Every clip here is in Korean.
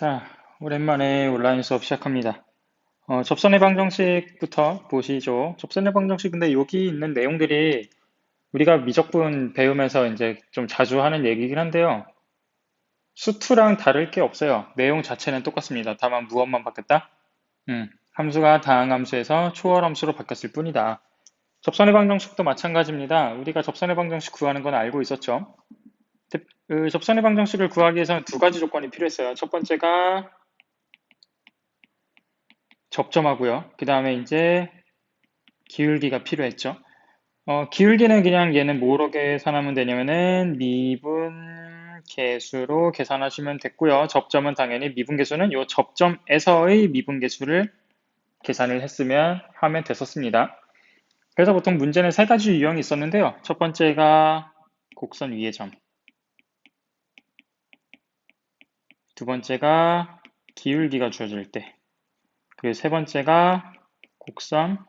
자, 오랜만에 온라인 수업 시작합니다. 접선 해방 정식부터 보시죠. 접선 해방 정식 근데 여기 있는 내용들이 우리가 미적분 배우면서 이제 좀 자주 하는 얘기긴 한데요. 수투랑 다를 게 없어요. 내용 자체는 똑같습니다. 다만 무엇만 바뀌었다? 함수가 다항함수에서 초월함수로 바뀌었을 뿐이다. 접선 해방 정식도 마찬가지입니다. 우리가 접선 해방 정식 구하는 건 알고 있었죠. 그 접선 해방 정식을 구하기 위해서는 두 가지 조건이 필요했어요. 첫 번째가 접점하고요. 그 다음에 이제 기울기가 필요했죠. 기울기는 그냥 얘는 뭐로 계산하면 되냐면은 미분 계수로 계산하시면 됐고요. 접점은 당연히 미분 계수는 요 접점에서의 미분 계수를 계산을 하면 됐었습니다. 그래서 보통 문제는 세 가지 유형이 있었는데요. 첫 번째가 곡선 위의 점, 두 번째가 기울기가 주어질 때, 그리고 세 번째가 곡선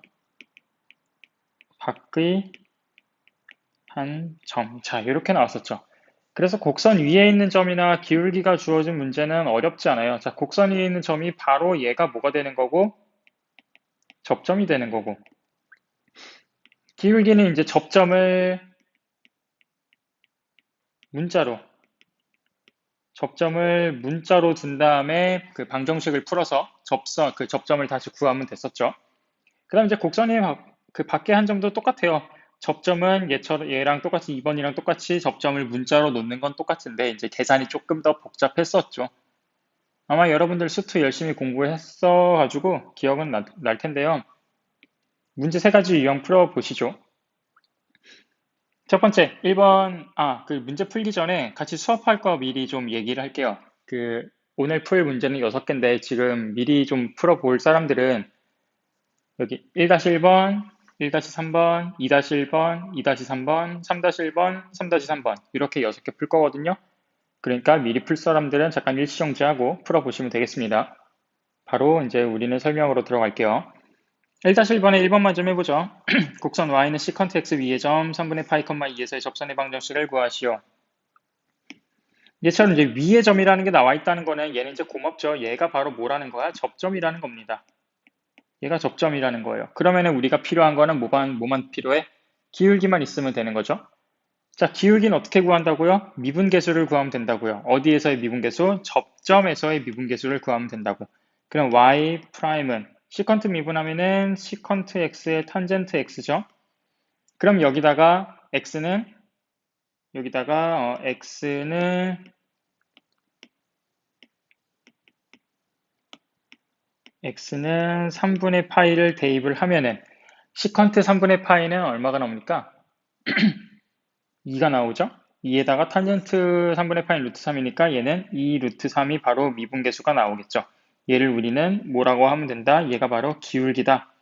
밖의 한 점. 자, 이렇게 나왔었죠. 그래서 곡선 위에 있는 점이나 기울기가 주어진 문제는 어렵지 않아요. 자, 곡선 위에 있는 점이 바로 얘가 뭐가 되는 거고, 접점이 되는 거고, 기울기는 이제 문자로, 접점을 문자로 둔 다음에 그 방정식을 풀어서 그 접점을 다시 구하면 됐었죠. 그 다음 이제 곡선이 그 밖에 한 점도 똑같아요. 접점은 얘랑 똑같이 2번이랑 똑같이 접점을 문자로 놓는 건 똑같은데 이제 계산이 조금 더 복잡했었죠. 아마 여러분들 수트 열심히 공부했어가지고 기억은 날 텐데요. 문제 세 가지 유형 풀어보시죠. 첫 번째, 1번, 그 문제 풀기 전에 같이 수업할 거 미리 좀 얘기를 할게요. 오늘 풀 문제는 6개인데 지금 미리 좀 풀어볼 사람들은 여기 1-1번, 1-3번, 2-1번, 2-3번, 3-1번, 3-3번 이렇게 6개 풀 거거든요. 그러니까 미리 풀 사람들은 잠깐 일시정지하고 풀어보시면 되겠습니다. 바로 이제 우리는 설명으로 들어갈게요. 1-1번에 1번만 좀 해보죠. 곡선 y는 시컨트 x 위의 점 3분의 파이, 2에서의 접선의 방정식을 구하시오. 얘처럼 이제 위의 점이라는 게 나와 있다는 거는 얘는 이제 고맙죠. 얘가 바로 뭐라는 거야? 접점이라는 겁니다. 얘가 접점이라는 거예요. 그러면은 우리가 필요한 거는 뭐만 필요해? 기울기만 있으면 되는 거죠. 자, 기울기는 어떻게 구한다고요? 미분계수를 구하면 된다고요. 어디에서의 미분계수? 접점에서의 미분계수를 구하면 된다고. 그럼 y'은 시컨트 미분하면은 시컨트 x의 탄젠트 x죠. 그럼 여기다가 x는 3분의 파이를 대입을 하면은 시컨트 3분의 파이는 얼마가 나옵니까? 2가 나오죠? 2에다가 탄젠트 3분의 파이 루트 3이니까 얘는 2 루트 3이 바로 미분계수가 나오겠죠. 얘를 우리는 뭐라고 하면 된다? 얘가 바로 기울기다.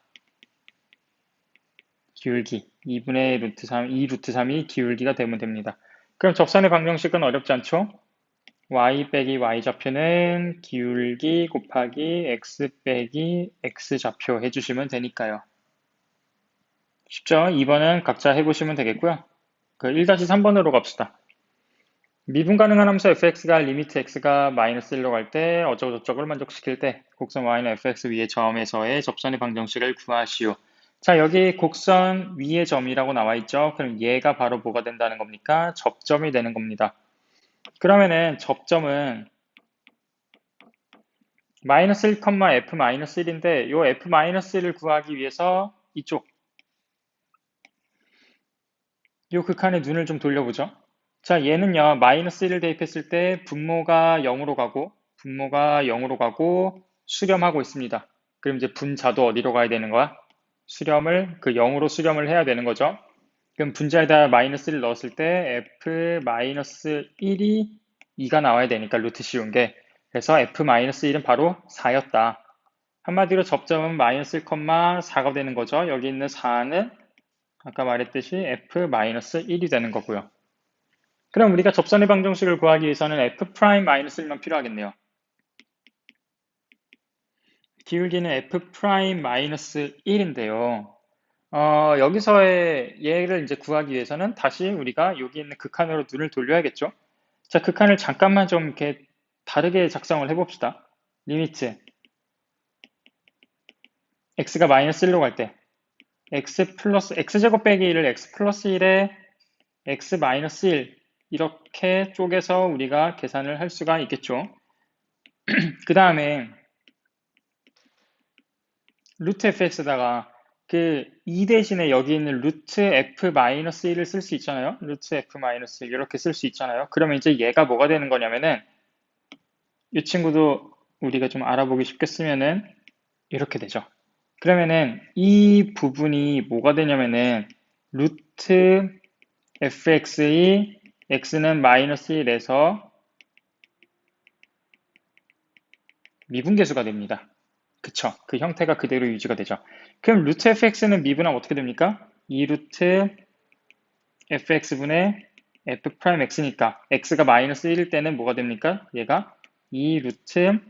기울기. 2분의 루트 3, 2 루트 3이 기울기가 되면 됩니다. 그럼 접선의 방정식은 어렵지 않죠? y 빼기 y 좌표는 기울기 곱하기 x 빼기 x 좌표 해주시면 되니까요. 쉽죠? 2번은 각자 해보시면 되겠고요. 1-3번으로 갑시다. 미분 가능한 함수 fx가 리미트 x가 마이너스 1로 갈 때 어쩌고저쩌고를 만족시킬 때 곡선 y는 fx 위의 점에서의 접선의 방정식을 구하시오. 자, 여기 곡선 위의 점이라고 나와 있죠. 그럼 얘가 바로 뭐가 된다는 겁니까? 접점이 되는 겁니다. 그러면은 접점은 마이너스 1, f 마이너스 1인데 요 f 마이너스 1을 구하기 위해서 이쪽 요 극한에 눈을 좀 돌려보죠. 자, 얘는요, 마이너스 1을 대입했을 때 분모가 0으로 가고 수렴하고 있습니다. 그럼 이제 분자도 어디로 가야 되는 거야? 0으로 수렴을 해야 되는 거죠. 그럼 분자에다 마이너스 1을 넣었을 때 f 마이너스 1이 2가 나와야 되니까 루트 씌운 게. 그래서 f 마이너스 1은 바로 4였다. 한마디로 접점은 마이너스 1,4가 되는 거죠. 여기 있는 4는 아까 말했듯이 f 마이너스 1이 되는 거고요. 그럼 우리가 접선의 방정식을 구하기 위해서는 f'-1만 필요하겠네요. 기울기는 f'-1인데요. 여기서의 얘를 이제 구하기 위해서는 다시 우리가 여기 있는 극한으로 눈을 돌려야겠죠. 자, 극한을 잠깐만 좀 이렇게 다르게 작성을 해봅시다. 리미트 x가 마이너스 1로 갈 때 x 플러스 x제곱 빼기 1을 x 플러스 1에 x 마이너스 1 이렇게 쪼개서 우리가 계산을 할 수가 있겠죠. 그 다음에 루트 fx에다가 그 2 대신에 여기 있는 루트 f-1을 쓸 수 있잖아요. 루트 f-1 이렇게 쓸 수 있잖아요. 그러면 이제 얘가 뭐가 되는 거냐면은 이 친구도 우리가 좀 알아보기 쉽게 쓰면은 이렇게 되죠. 그러면은 이 부분이 뭐가 되냐면은 루트 fx의 x는 마이너스 1에서 미분계수가 됩니다. 그쵸? 그 형태가 그대로 유지가 되죠. 그럼 루트 fx는 미분하면 어떻게 됩니까? 2루트 fx분의 f'x니까 x가 마이너스 1일 때는 뭐가 됩니까? 얘가 2루트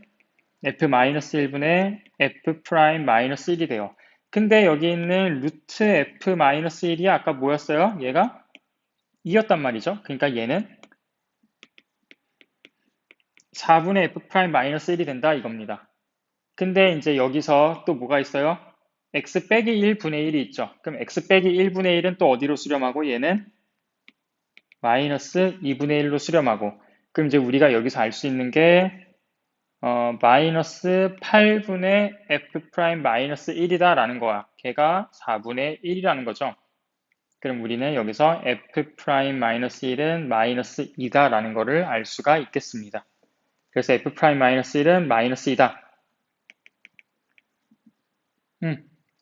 f-1분의 f'-1이 돼요. 근데 여기 있는 루트 f-1이 아까 뭐였어요? 얘가 2였단 말이죠. 그러니까 얘는 4분의 f'-1이 된다 이겁니다. 근데 이제 여기서 또 뭐가 있어요? x 빼기 1분의 1이 있죠. 그럼 x 빼기 1분의 1은 또 어디로 수렴하고 얘는 마이너스 2분의 1로 수렴하고 그럼 이제 우리가 여기서 알 수 있는 게 마이너스 8분의 f'-1이다 라는 거야. 걔가 4분의 1이라는 거죠. 그럼 우리는 여기서 f'-1은 마이너스 2다 라는 거를 알 수가 있겠습니다. 그래서 f'-1은 마이너스 2다.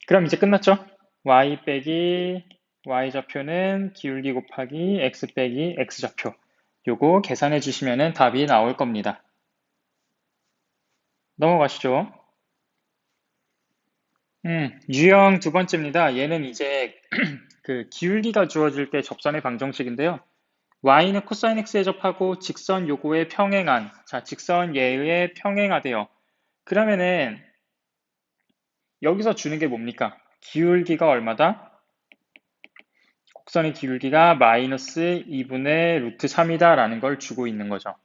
그럼 이제 끝났죠? y 빼기 y좌표는 기울기 곱하기 x 빼기 x좌표. 요거 계산해 주시면 답이 나올 겁니다. 넘어가시죠. 유형 두 번째입니다. 얘는 이제 그 기울기가 주어질 때 접선의 방정식인데요. y는 코사인 x에 접하고 직선 요거에 평행한, 자, 직선 얘의 평행하대요. 그러면은 여기서 주는 게 뭡니까? 기울기가 얼마다? 곡선의 기울기가 마이너스 2분의 루트 3이다 라는 걸 주고 있는 거죠.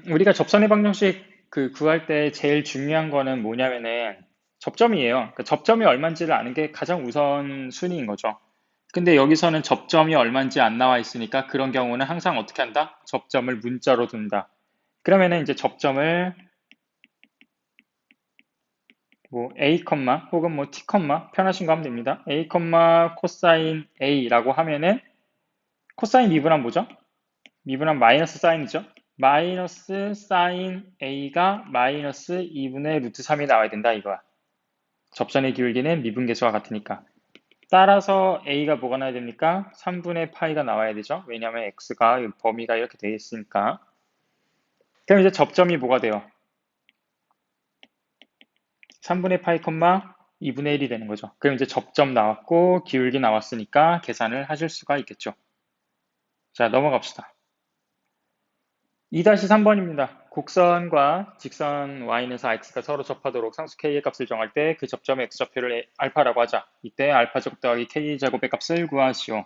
우리가 접선의 방정식 구할 때 제일 중요한 거는 뭐냐면은 접점이에요. 그러니까 접점이 얼마인지를 아는 게 가장 우선순위인 거죠. 근데 여기서는 접점이 얼마인지 안 나와 있으니까 그런 경우는 항상 어떻게 한다? 접점을 문자로 둔다. 그러면은 이제 접점을 뭐 A, 혹은 뭐 T, 편하신 거 하면 됩니다. A, 코사인 A라고 하면은 코사인 미분하면 뭐죠? 미분하면 마이너스 사인이죠. 마이너스 사인 A가 마이너스 2분의 루트 3이 나와야 된다 이거야. 접선의 기울기는 미분계수와 같으니까. 따라서 A가 뭐가 나와야 됩니까? 3분의 파이가 나와야 되죠. 왜냐하면 X가 범위가 이렇게 되어 있으니까. 그럼 이제 접점이 뭐가 돼요? 3분의 파이, 2분의 1이 되는 거죠. 그럼 이제 접점 나왔고 기울기 나왔으니까 계산을 하실 수가 있겠죠. 자, 넘어갑시다. 2-3번입니다. 곡선과 직선 y는 4x가 서로 접하도록 상수 k의 값을 정할 때 그 접점의 x좌표를 알파라고 하자. 이때 알파 제곱 더하기 k 제곱의 값을 구하시오.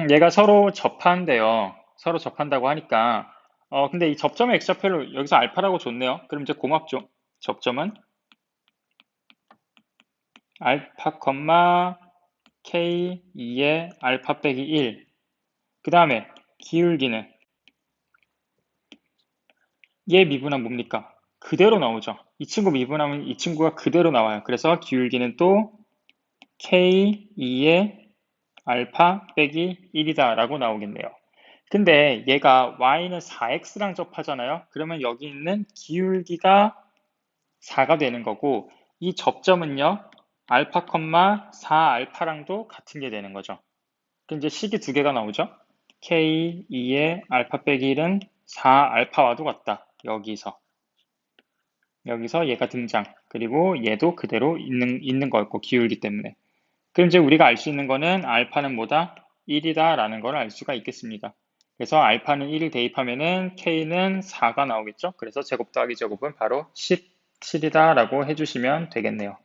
얘가 서로 접한대요. 서로 접한다고 하니까 근데 이 접점의 x좌표를 여기서 알파라고 줬네요. 그럼 이제 고맙죠. 접점은 알파, k2의 알파 빼기 1. 그 다음에 기울기는 얘 미분하면 뭡니까? 그대로 나오죠. 이 친구 미분하면 이 친구가 그대로 나와요. 그래서 기울기는 또 k2의 알파 빼기 1이다 라고 나오겠네요. 근데 얘가 y는 4x랑 접하잖아요. 그러면 여기 있는 기울기가 4가 되는 거고 이 접점은요. 알파, 4알파랑도 같은 게 되는 거죠. 그럼 이제 식이 두 개가 나오죠. k2의 알파 빼기 1은 4알파와도 같다. 여기서 얘가 등장. 그리고 얘도 그대로 있는 거였고 기울기 때문에. 그럼 이제 우리가 알 수 있는 거는 알파는 뭐다? 1이다 라는 걸 알 수가 있겠습니다. 그래서 알파는 1을 대입하면은 k는 4가 나오겠죠? 그래서 제곱 더하기 제곱은 바로 17이다 라고 해주시면 되겠네요.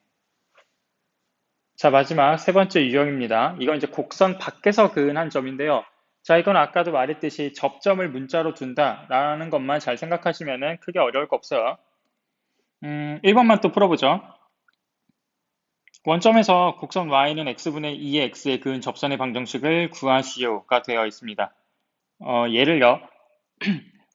자, 마지막 세 번째 유형입니다. 이건 이제 곡선 밖에서 그은 한 점인데요. 자, 이건 아까도 말했듯이 접점을 문자로 둔다라는 것만 잘 생각하시면 크게 어려울 거 없어요. 1번만 또 풀어보죠. 원점에서 곡선 y는 x분의 2의 x에 그은 접선의 방정식을 구하시오가 되어 있습니다. 예를요.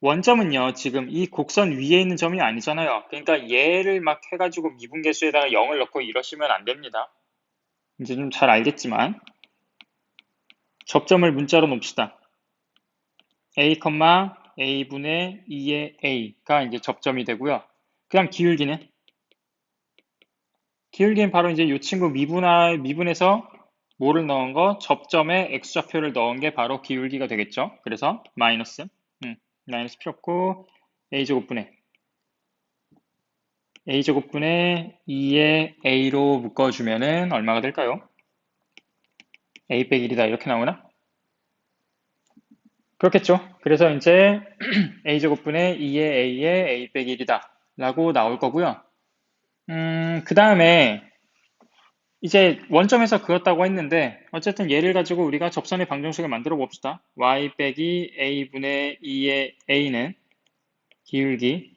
원점은요, 지금 이 곡선 위에 있는 점이 아니잖아요. 그러니까 얘를 막 해가지고 미분계수에다가 0을 넣고 이러시면 안 됩니다. 이제 좀 잘 알겠지만, 접점을 문자로 놓읍시다. a, a분의 2의 a가 이제 접점이 되고요. 그 다음 기울기는? 기울기는 바로 이제 이 친구 미분에서 뭐를 넣은 거? 접점에 x좌표를 넣은 게 바로 기울기가 되겠죠. 그래서 마이너스 필요 없고 a제곱분의 2의 a로 묶어주면은 얼마가 될까요? a 빼기 1이다 이렇게 나오나? 그렇겠죠. 그래서 이제 a제곱분의 2의 a의 a 빼기 1이다 라고 나올 거고요. 그 다음에 이제 원점에서 그었다고 했는데 어쨌든 얘를 가지고 우리가 접선의 방정식을 만들어 봅시다. y 빼기 a분의 2의 a는 기울기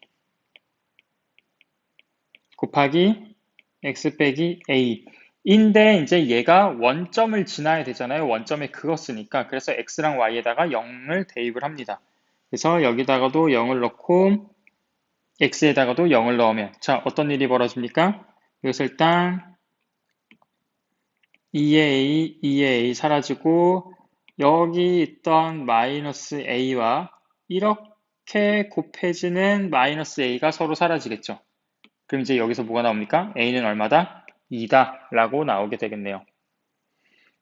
곱하기 x 빼기 a 인데 이제 얘가 원점을 지나야 되잖아요. 원점에 그었으니까. 그래서 x랑 y에다가 0을 대입을 합니다. 그래서 여기다가도 0을 넣고 x에다가도 0을 넣으면 자 어떤 일이 벌어집니까? 이것을 일단 2의 A 사라지고 여기 있던 마이너스 A와 이렇게 곱해지는 마이너스 A가 서로 사라지겠죠. 그럼 이제 여기서 뭐가 나옵니까? A는 얼마다? 2다 라고 나오게 되겠네요.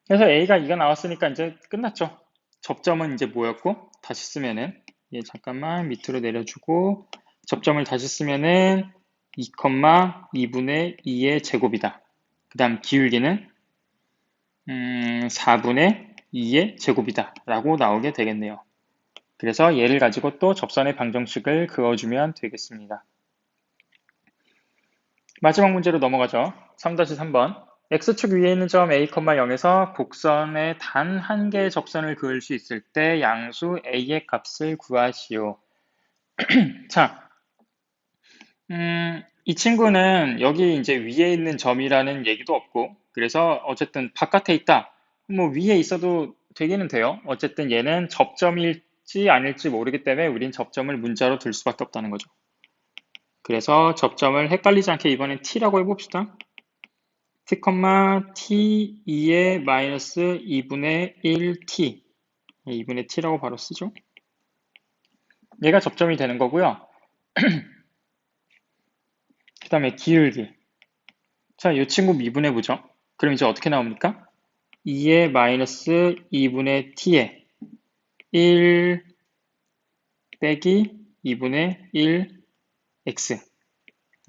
그래서 A가 2가 나왔으니까 이제 끝났죠. 접점은 이제 뭐였고 다시 쓰면은 잠깐만 밑으로 내려주고 접점을 다시 쓰면은 2,2분의 2의 제곱이다. 그 다음 기울기는 4분의 2의 제곱이다 라고 나오게 되겠네요. 그래서 얘를 가지고 또 접선의 방정식을 그어주면 되겠습니다. 마지막 문제로 넘어가죠. 3-3번 x축 위에 있는 점 a, 0에서 곡선에 단 한 개의 접선을 그을 수 있을 때 양수 a의 값을 구하시오. 자, 이 친구는 여기 이제 위에 있는 점이라는 얘기도 없고 그래서 어쨌든 바깥에 있다. 뭐 위에 있어도 되기는 돼요. 어쨌든 얘는 접점일지 아닐지 모르기 때문에 우린 접점을 문자로 둘 수밖에 없다는 거죠. 그래서 접점을 헷갈리지 않게 이번엔 t라고 해봅시다. t, t 2의 마이너스 2분의 1t 2분의 t라고 바로 쓰죠. 얘가 접점이 되는 거고요. 그 다음에 기울기. 자, 이 친구 미분해보죠. 그럼 이제 어떻게 나옵니까? 2의 마이너스 2분의 t에 1 빼기 2분의 1 x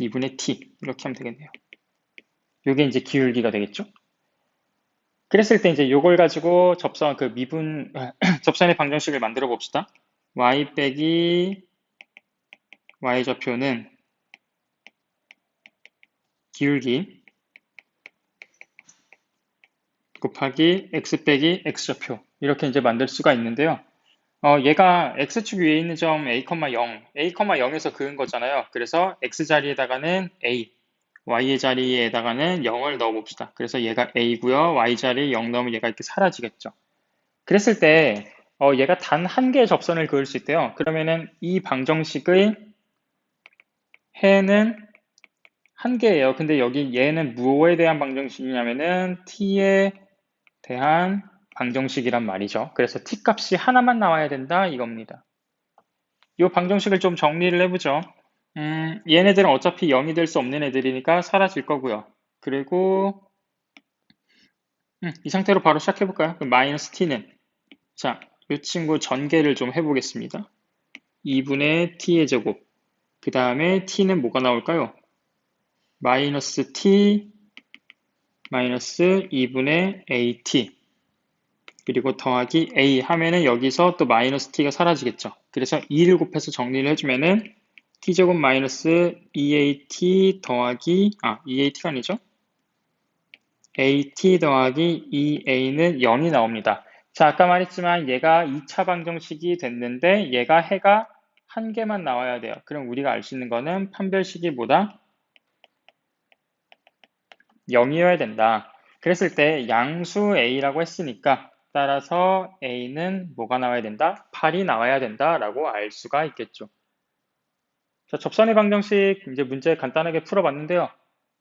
2분의 t 이렇게 하면 되겠네요. 이게 이제 기울기가 되겠죠? 그랬을 때 이제 이걸 가지고 접선 그 미분 접선의 방정식을 만들어 봅시다. y 빼기 y좌표는 기울기 곱하기 x 빼기 x좌표 이렇게 이제 만들 수가 있는데요. 얘가 x축 위에 있는 점 a, 0, a,0에서 그은 거잖아요. 그래서 x 자리에다가는 a, y의 자리에다가는 0을 넣어 봅시다. 그래서 얘가 a고요. y 자리에 0 넣으면 얘가 이렇게 사라지겠죠. 그랬을 때 얘가 단 한 개의 접선을 그을 수 있대요. 그러면은 이 방정식의 해는 한 개예요. 근데 여기 얘는 무엇에 대한 방정식이냐면은 t에 대한 방정식이란 말이죠. 그래서 t 값이 하나만 나와야 된다 이겁니다. 이 방정식을 좀 정리를 해보죠. 얘네들은 어차피 0이 될 수 없는 애들이니까 사라질 거고요. 그리고 이 상태로 바로 시작해볼까요? 마이너스 t는 자, 이 친구 전개를 좀 해보겠습니다. 2분의 t의 제곱 그 다음에 t는 뭐가 나올까요? 마이너스 t 마이너스 2분의 at 그리고 더하기 a 하면은 여기서 또 마이너스 t가 사라지겠죠. 그래서 2를 곱해서 정리를 해주면은 t제곱 마이너스 2at 더하기 2at가 아니죠? at 더하기 2a는 0이 나옵니다. 자, 아까 말했지만 얘가 2차 방정식이 됐는데 얘가 해가 한 개만 나와야 돼요. 그럼 우리가 알 수 있는 거는 판별식이 뭐다? 0이어야 된다. 그랬을 때 양수 A라고 했으니까 따라서 A는 뭐가 나와야 된다? 8이 나와야 된다라고 알 수가 있겠죠. 자, 접선의 방정식 이제 문제 간단하게 풀어봤는데요.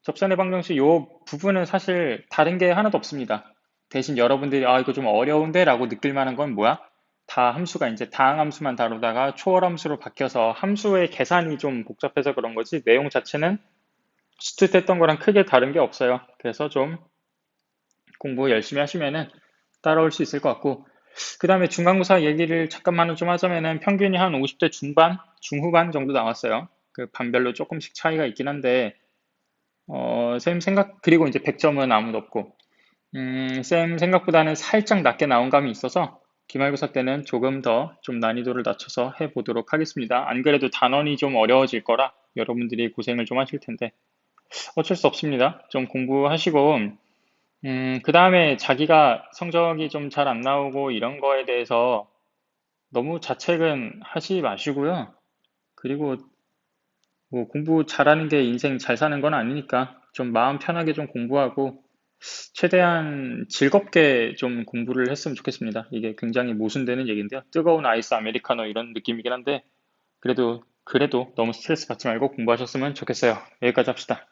접선의 방정식 요 부분은 사실 다른 게 하나도 없습니다. 대신 여러분들이 이거 좀 어려운데 라고 느낄 만한 건 뭐야? 다 함수가 이제 다항함수만 다루다가 초월함수로 바뀌어서 함수의 계산이 좀 복잡해서 그런 거지 내용 자체는 수특했던 거랑 크게 다른 게 없어요. 그래서 좀 공부 열심히 하시면은 따라올 수 있을 것 같고 그 다음에 중간고사 얘기를 잠깐만 좀 하자면은 평균이 한 50대 중반, 중후반 정도 나왔어요. 그 반별로 조금씩 차이가 있긴 한데 쌤 생각 그리고 이제 100점은 아무도 없고 쌤 생각보다는 살짝 낮게 나온 감이 있어서 기말고사 때는 조금 더 좀 난이도를 낮춰서 해보도록 하겠습니다. 안 그래도 단원이 좀 어려워질 거라 여러분들이 고생을 좀 하실 텐데 어쩔 수 없습니다. 좀 공부하시고 그 다음에 자기가 성적이 좀 잘 안 나오고 이런 거에 대해서 너무 자책은 하지 마시고요. 그리고 뭐 공부 잘하는 게 인생 잘 사는 건 아니니까 좀 마음 편하게 좀 공부하고 최대한 즐겁게 좀 공부를 했으면 좋겠습니다. 이게 굉장히 모순되는 얘기인데요. 뜨거운 아이스 아메리카노 이런 느낌이긴 한데 그래도 너무 스트레스 받지 말고 공부하셨으면 좋겠어요. 여기까지 합시다.